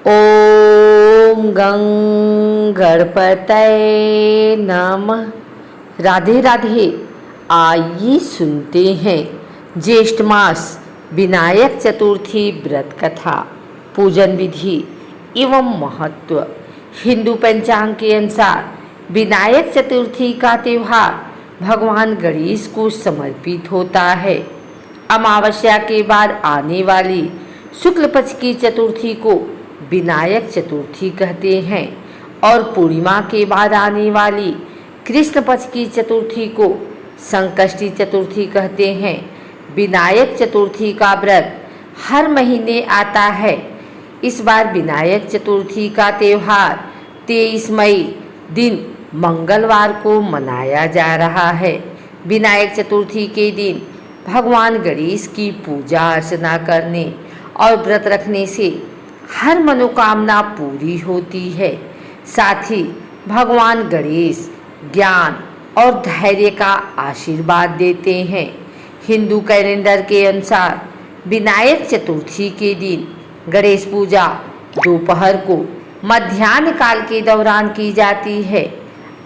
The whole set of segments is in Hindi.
ओम गं गणपतये नमः। राधे राधे। आइए सुनते हैं ज्येष्ठ मास विनायक चतुर्थी व्रत कथा, पूजन विधि एवं महत्व। हिंदू पंचांग के अनुसार विनायक चतुर्थी का त्यौहार भगवान गणेश को समर्पित होता है। अमावस्या के बाद आने वाली शुक्ल पक्ष की चतुर्थी को विनायक चतुर्थी कहते हैं और पूर्णिमा के बाद आने वाली कृष्ण पक्ष की चतुर्थी को संकष्टी चतुर्थी कहते हैं। विनायक चतुर्थी का व्रत हर महीने आता है। इस बार विनायक चतुर्थी का त्यौहार 23 मई दिन मंगलवार को मनाया जा रहा है। विनायक चतुर्थी के दिन भगवान गणेश की पूजा अर्चना करने और व्रत रखने से हर मनोकामना पूरी होती है। साथ ही भगवान गणेश ज्ञान और धैर्य का आशीर्वाद देते हैं। हिंदू कैलेंडर के अनुसार विनायक चतुर्थी के दिन गणेश पूजा दोपहर को मध्याह्न काल के दौरान की जाती है।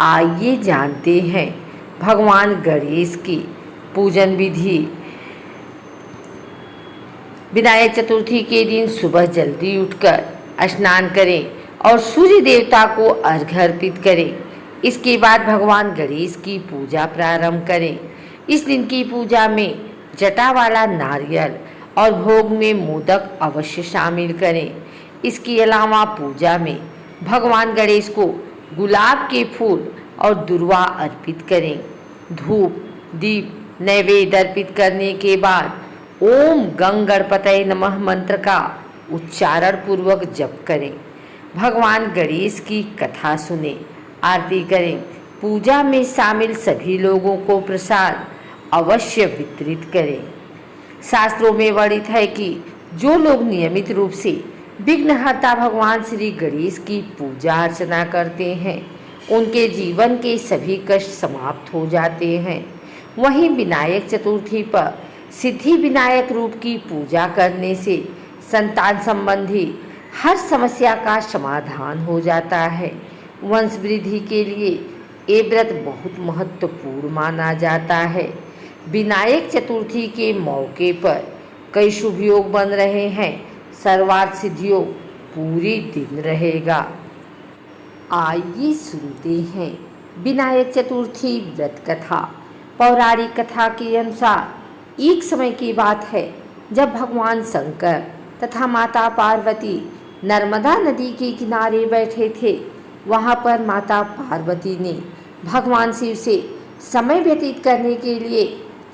आइए जानते हैं भगवान गणेश की पूजन विधि। विनायक चतुर्थी के दिन सुबह जल्दी उठकर स्नान करें और सूर्य देवता को अर्घ्य अर्पित करें। इसके बाद भगवान गणेश की पूजा प्रारंभ करें। इस दिन की पूजा में जटा वाला नारियल और भोग में मोदक अवश्य शामिल करें। इसके अलावा पूजा में भगवान गणेश को गुलाब के फूल और दुर्वा अर्पित करें। धूप दीप नैवेद्य अर्पित करने के बाद ओम गं गणपतये नमः मंत्र का उच्चारण पूर्वक जप करें। भगवान गणेश की कथा सुने, आरती करें। पूजा में शामिल सभी लोगों को प्रसाद अवश्य वितरित करें। शास्त्रों में वर्णित है कि जो लोग नियमित रूप से विघ्नहर्ता भगवान श्री गणेश की पूजा अर्चना करते हैं उनके जीवन के सभी कष्ट समाप्त हो जाते हैं। वहीं विनायक चतुर्थी पर सिद्धि विनायक रूप की पूजा करने से संतान संबंधी हर समस्या का समाधान हो जाता है। वंश वृद्धि के लिए ये व्रत बहुत महत्वपूर्ण माना जाता है। विनायक चतुर्थी के मौके पर कई शुभ योग बन रहे हैं। सर्वार्थ सिद्धि योग पूरे दिन रहेगा। आइए सुनते हैं विनायक चतुर्थी व्रत कथा। पौराणिक कथा के अनुसार एक समय की बात है जब भगवान शंकर तथा माता पार्वती नर्मदा नदी के किनारे बैठे थे। वहाँ पर माता पार्वती ने भगवान शिव से समय व्यतीत करने के लिए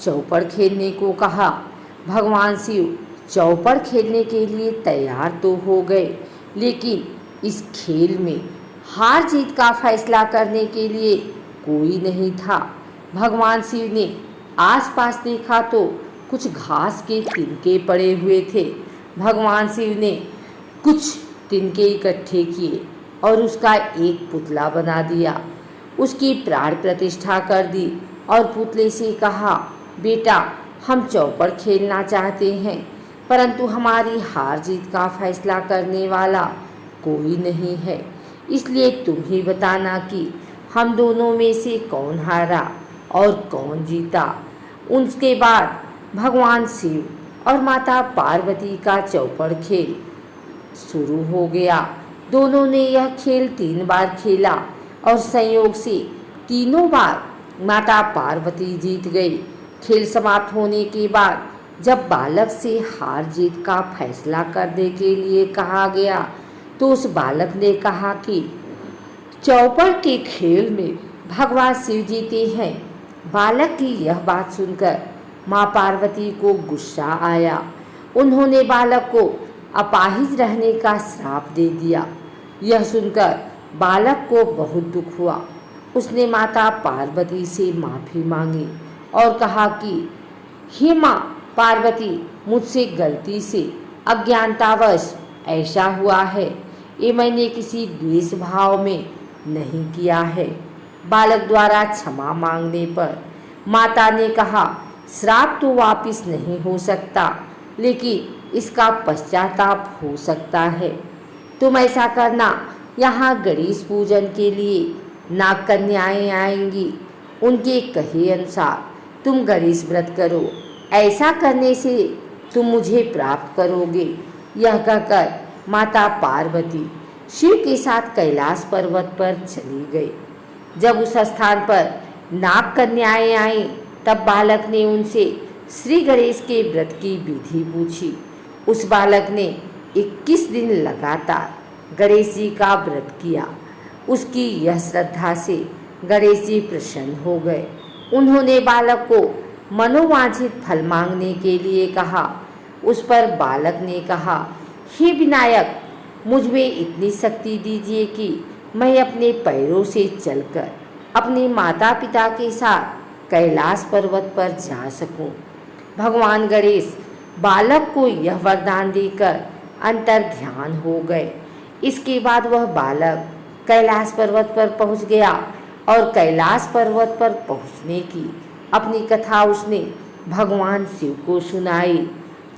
चौपड़ खेलने को कहा। भगवान शिव चौपड़ खेलने के लिए तैयार तो हो गए, लेकिन इस खेल में हार जीत का फैसला करने के लिए कोई नहीं था। भगवान शिव ने आसपास देखा तो कुछ घास के तिनके पड़े हुए थे। भगवान शिव ने कुछ तिनके इकट्ठे किए और उसका एक पुतला बना दिया। उसकी प्राण प्रतिष्ठा कर दी और पुतले से कहा, बेटा हम चौपड़ खेलना चाहते हैं, परंतु हमारी हार जीत का फैसला करने वाला कोई नहीं है, इसलिए तुम ही बताना कि हम दोनों में से कौन हारा और कौन जीता। उसके बाद भगवान शिव और माता पार्वती का चौपड़ खेल शुरू हो गया। दोनों ने यह खेल 3 बार खेला और संयोग से तीनों बार माता पार्वती जीत गई। खेल समाप्त होने के बाद जब बालक से हार जीत का फैसला करने के लिए कहा गया तो उस बालक ने कहा कि चौपड़ के खेल में भगवान शिव जीते हैं। बालक की यह बात सुनकर माँ पार्वती को गुस्सा आया। उन्होंने बालक को अपाहिज रहने का श्राप दे दिया। यह सुनकर बालक को बहुत दुख हुआ। उसने माता पार्वती से माफ़ी मांगी और कहा कि हे माँ पार्वती, मुझसे गलती से अज्ञानतावश ऐसा हुआ है, ये मैंने किसी द्वेष भाव में नहीं किया है। बालक द्वारा क्षमा मांगने पर माता ने कहा, श्राप तो वापिस नहीं हो सकता, लेकिन इसका पश्चाताप हो सकता है। तुम ऐसा करना, यहाँ गणेश पूजन के लिए नाग कन्याएं आएंगी, उनके कहे अनुसार तुम गणेश व्रत करो, ऐसा करने से तुम मुझे प्राप्त करोगे। यह कहकर माता पार्वती शिव के साथ कैलाश पर्वत पर चली गई। जब उस स्थान पर नाग कन्याएं आईं, तब बालक ने उनसे श्री गणेश के व्रत की विधि पूछी। उस बालक ने 21 दिन लगातार गणेश जी का व्रत किया। उसकी यह श्रद्धा से गणेश जी प्रसन्न हो गए। उन्होंने बालक को मनोवांछित फल मांगने के लिए कहा। उस पर बालक ने कहा, हे विनायक, मुझ में इतनी शक्ति दीजिए कि मैं अपने पैरों से चलकर अपने माता पिता के साथ कैलाश पर्वत पर जा सकूं। भगवान गणेश बालक को यह वरदान देकर अंतर ध्यान हो गए। इसके बाद वह बालक कैलाश पर्वत पर पहुंच गया और कैलाश पर्वत पर पहुंचने की अपनी कथा उसने भगवान शिव को सुनाई।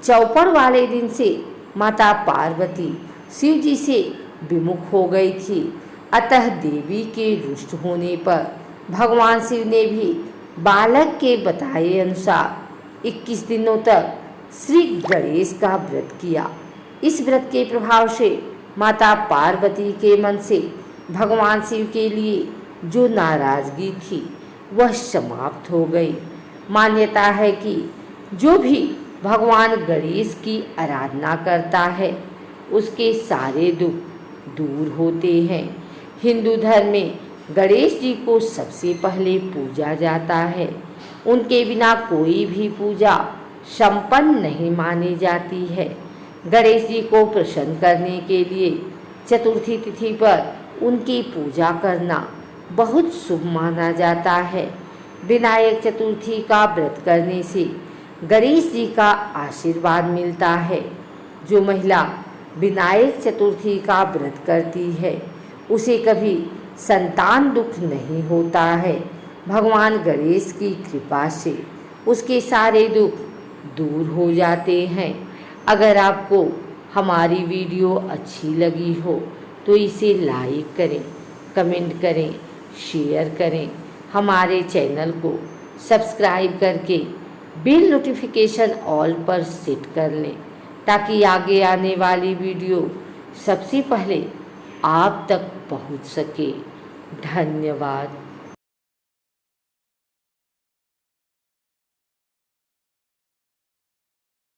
चौपड़ वाले दिन से माता पार्वती शिव जी से विमुख हो गई थी। अतः देवी के रुष्ट होने पर भगवान शिव ने भी बालक के बताए अनुसार 21 दिनों तक श्री गणेश का व्रत किया। इस व्रत के प्रभाव से माता पार्वती के मन से भगवान शिव के लिए जो नाराजगी थी वह समाप्त हो गई। मान्यता है कि जो भी भगवान गणेश की आराधना करता है उसके सारे दुख दूर होते हैं। हिंदू धर्म में गणेश जी को सबसे पहले पूजा जाता है। उनके बिना कोई भी पूजा संपन्न नहीं मानी जाती है। गणेश जी को प्रसन्न करने के लिए चतुर्थी तिथि पर उनकी पूजा करना बहुत शुभ माना जाता है। विनायक चतुर्थी का व्रत करने से गणेश जी का आशीर्वाद मिलता है। जो महिला विनायक चतुर्थी का व्रत करती है उसे कभी संतान दुख नहीं होता है। भगवान गणेश की कृपा से उसके सारे दुख दूर हो जाते हैं। अगर आपको हमारी वीडियो अच्छी लगी हो तो इसे लाइक करें, कमेंट करें, शेयर करें। हमारे चैनल को सब्सक्राइब करके बेल नोटिफिकेशन ऑल पर सेट कर लें ताकि आगे आने वाली वीडियो सबसे पहले आप तक पहुंच सके। धन्यवाद।